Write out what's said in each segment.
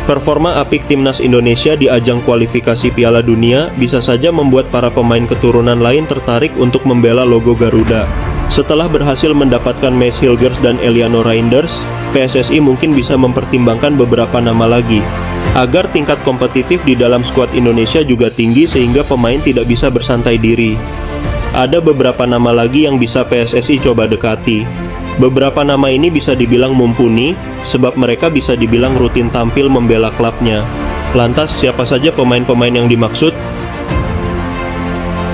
Performa apik timnas Indonesia di ajang kualifikasi Piala Dunia bisa saja membuat para pemain keturunan lain tertarik untuk membela logo Garuda. Setelah berhasil mendapatkan Maes Hilgers dan Eliano Reinders, PSSI mungkin bisa mempertimbangkan beberapa nama lagi, agar tingkat kompetitif di dalam skuad Indonesia juga tinggi sehingga pemain tidak bisa bersantai diri. Ada beberapa nama lagi yang bisa PSSI coba dekati. Beberapa nama ini bisa dibilang mumpuni, sebab mereka bisa dibilang rutin tampil membela klubnya. Lantas, siapa saja pemain-pemain yang dimaksud?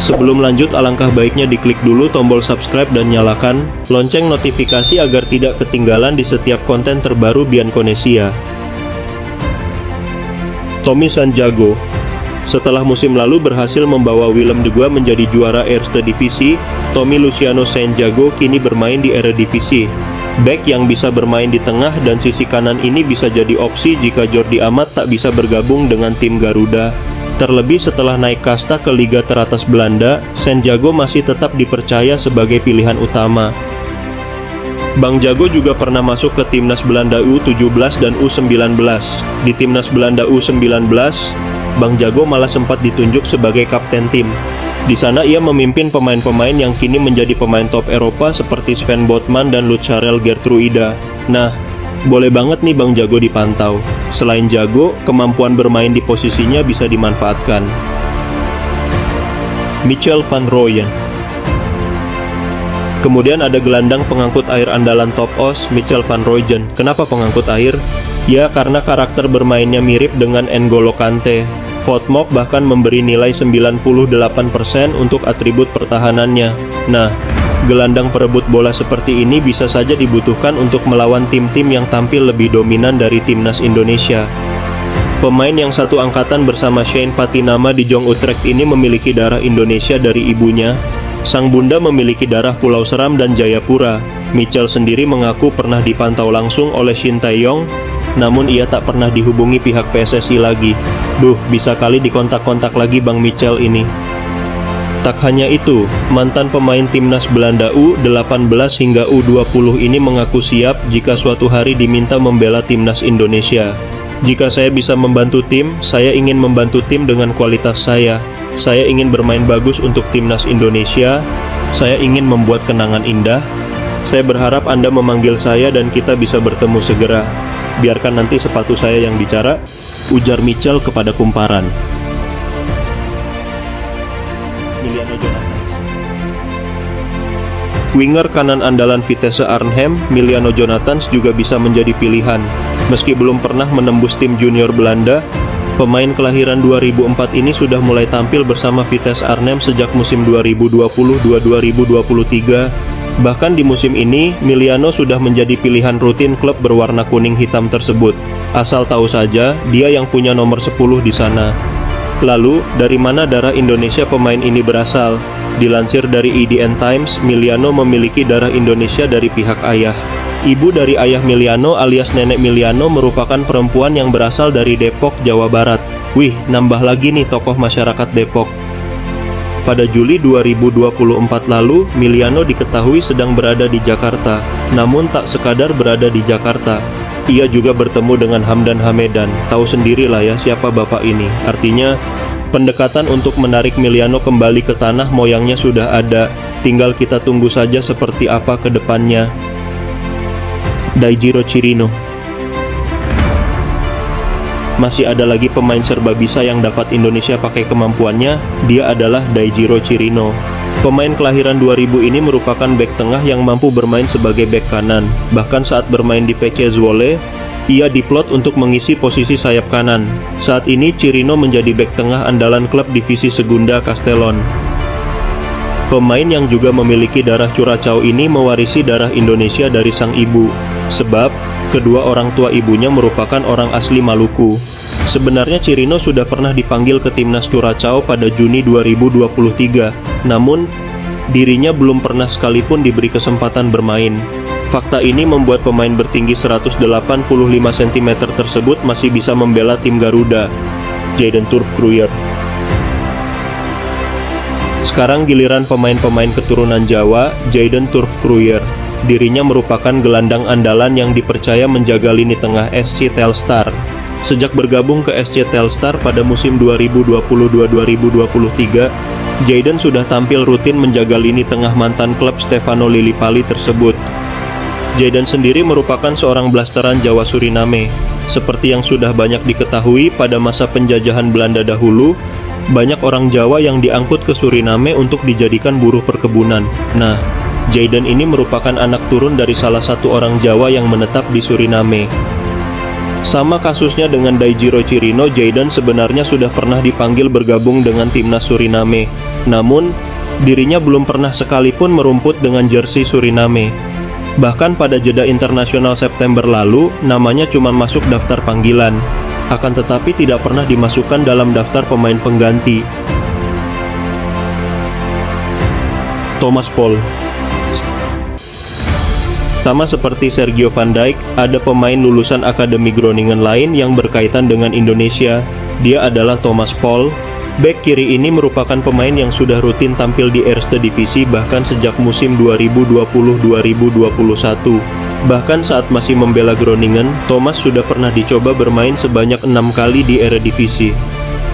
Sebelum lanjut, alangkah baiknya diklik dulu tombol subscribe dan nyalakan lonceng notifikasi agar tidak ketinggalan di setiap konten terbaru Bianconnesia. Tommy Santiago. Setelah musim lalu berhasil membawa Willem de Goa menjadi juara Eerste Divisi, Tommy Luciano Santiago kini bermain di Eredivisie. Bek yang bisa bermain di tengah dan sisi kanan ini bisa jadi opsi jika Jordi Amat tak bisa bergabung dengan tim Garuda. Terlebih setelah naik kasta ke liga teratas Belanda, Santiago masih tetap dipercaya sebagai pilihan utama. Bang Jago juga pernah masuk ke timnas Belanda U17 dan U19. Di timnas Belanda U19, Bang Jago malah sempat ditunjuk sebagai kapten tim. Di sana ia memimpin pemain-pemain yang kini menjadi pemain top Eropa seperti Sven Botman dan Lutjarel Geertruida. Nah, boleh banget nih Bang Jago dipantau. Selain jago, kemampuan bermain di posisinya bisa dimanfaatkan. Michel van Rooyen. Kemudian ada gelandang pengangkut air andalan top OS, Michel van Rooyen. Kenapa pengangkut air? Ya, karena karakter bermainnya mirip dengan N'Golo Kante. FotMob bahkan memberi nilai 98% untuk atribut pertahanannya. Nah, gelandang perebut bola seperti ini bisa saja dibutuhkan untuk melawan tim-tim yang tampil lebih dominan dari timnas Indonesia. Pemain yang satu angkatan bersama Shane Patinama di Jong Utrecht ini memiliki darah Indonesia dari ibunya. Sang bunda memiliki darah Pulau Seram dan Jayapura. Michel sendiri mengaku pernah dipantau langsung oleh Shin Tae-yong, namun ia tak pernah dihubungi pihak PSSI lagi. Duh, bisa kali dikontak-kontak lagi Bang Michel ini. Tak hanya itu, mantan pemain timnas Belanda U18 hingga U20 ini mengaku siap jika suatu hari diminta membela timnas Indonesia. Jika saya bisa membantu tim, saya ingin membantu tim dengan kualitas saya. Saya ingin bermain bagus untuk timnas Indonesia. Saya ingin membuat kenangan indah. Saya berharap Anda memanggil saya dan kita bisa bertemu segera. Biarkan nanti sepatu saya yang bicara, ujar Michel kepada kumparan. Miliano Jonathans. Winger kanan andalan Vitesse Arnhem, Miliano Jonathans juga bisa menjadi pilihan. Meski belum pernah menembus tim junior Belanda, pemain kelahiran 2004 ini sudah mulai tampil bersama Vitesse Arnhem sejak musim 2020-2023. Bahkan di musim ini, Miliano sudah menjadi pilihan rutin klub berwarna kuning hitam tersebut. Asal tahu saja, dia yang punya nomor 10 di sana. Lalu, dari mana darah Indonesia pemain ini berasal? Dilansir dari EDN Times, Miliano memiliki darah Indonesia dari pihak ayah. Ibu dari ayah Miliano alias nenek Miliano merupakan perempuan yang berasal dari Depok, Jawa Barat. Wih, nambah lagi nih tokoh masyarakat Depok. Pada Juli 2024 lalu, Miliano diketahui sedang berada di Jakarta. Namun tak sekadar berada di Jakarta, ia juga bertemu dengan Hamdan Hamedan. Tahu sendirilah ya siapa bapak ini. Artinya, pendekatan untuk menarik Miliano kembali ke tanah moyangnya sudah ada. Tinggal kita tunggu saja seperti apa ke depannya. Daijiro Chirino. Masih ada lagi pemain serba bisa yang dapat Indonesia pakai kemampuannya, dia adalah Daijiro Chirino. Pemain kelahiran 2000 ini merupakan bek tengah yang mampu bermain sebagai bek kanan. Bahkan saat bermain di PC Zwolle, ia diplot untuk mengisi posisi sayap kanan. Saat ini Chirino menjadi bek tengah andalan klub divisi Segunda Castellon. Pemain yang juga memiliki darah Curaçao ini mewarisi darah Indonesia dari sang ibu, sebab kedua orang tua ibunya merupakan orang asli Maluku. Sebenarnya Chirino sudah pernah dipanggil ke timnas Curaçao pada Juni 2023, namun dirinya belum pernah sekalipun diberi kesempatan bermain. Fakta ini membuat pemain bertinggi 185 cm tersebut masih bisa membela tim Garuda. Jayden Turf-Kruyer. Sekarang giliran pemain-pemain keturunan Jawa, Jayden Turf-Kruyer. Dirinya merupakan gelandang andalan yang dipercaya menjaga lini tengah SC Telstar. Sejak bergabung ke SC Telstar pada musim 2022-2023, Jayden sudah tampil rutin menjaga lini tengah mantan klub Stefano Lillipali tersebut. Jayden sendiri merupakan seorang blasteran Jawa Suriname. Seperti yang sudah banyak diketahui, pada masa penjajahan Belanda dahulu, banyak orang Jawa yang diangkut ke Suriname untuk dijadikan buruh perkebunan. Nah, Jayden ini merupakan anak turun dari salah satu orang Jawa yang menetap di Suriname. Sama kasusnya dengan Daijiro Chirino, Jayden sebenarnya sudah pernah dipanggil bergabung dengan timnas Suriname. Namun, dirinya belum pernah sekalipun merumput dengan jersey Suriname. Bahkan pada jeda internasional September lalu, namanya cuma masuk daftar panggilan. Akan tetapi tidak pernah dimasukkan dalam daftar pemain pengganti. Thomas Paul. Sama seperti Sergio van Dijk, ada pemain lulusan Akademi Groningen lain yang berkaitan dengan Indonesia. Dia adalah Thomas Paul. Bek kiri ini merupakan pemain yang sudah rutin tampil di Eerste Divisi bahkan sejak musim 2020-2021. Bahkan saat masih membela Groningen, Thomas sudah pernah dicoba bermain sebanyak 6 kali di Eredivisie.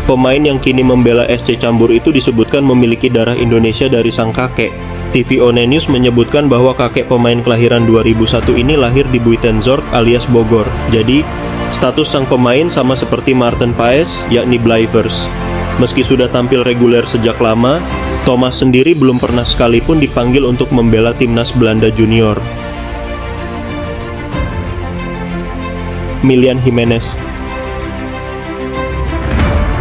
Pemain yang kini membela SC Cambuur itu disebutkan memiliki darah Indonesia dari sang kakek. TV One News menyebutkan bahwa kakek pemain kelahiran 2001 ini lahir di Buitenzorg alias Bogor. Jadi, status sang pemain sama seperti Maarten Paes, yakni Blijvers. Meski sudah tampil reguler sejak lama, Thomas sendiri belum pernah sekalipun dipanggil untuk membela timnas Belanda junior. Milian Jimenez.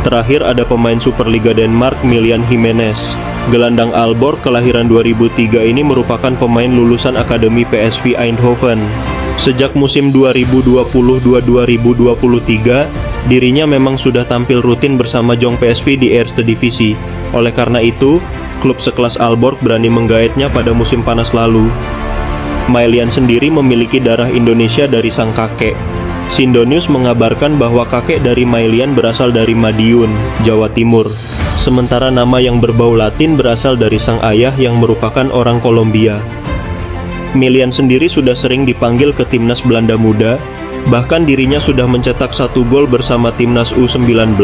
Terakhir ada pemain Superliga Denmark, Milian Jimenez. Gelandang Aalborg kelahiran 2003 ini merupakan pemain lulusan Akademi PSV Eindhoven. Sejak musim 2020-2023, dirinya memang sudah tampil rutin bersama Jong PSV di Eerste Divisi. Oleh karena itu, klub sekelas Aalborg berani menggaetnya pada musim panas lalu. Milian sendiri memiliki darah Indonesia dari sang kakek. Sindonius mengabarkan bahwa kakek dari Milian berasal dari Madiun, Jawa Timur. Sementara nama yang berbau Latin berasal dari sang ayah yang merupakan orang Kolombia. Milian sendiri sudah sering dipanggil ke timnas Belanda muda, bahkan dirinya sudah mencetak 1 gol bersama timnas U19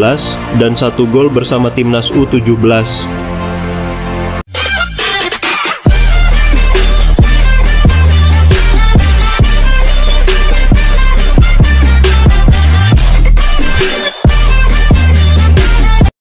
dan 1 gol bersama timnas U17.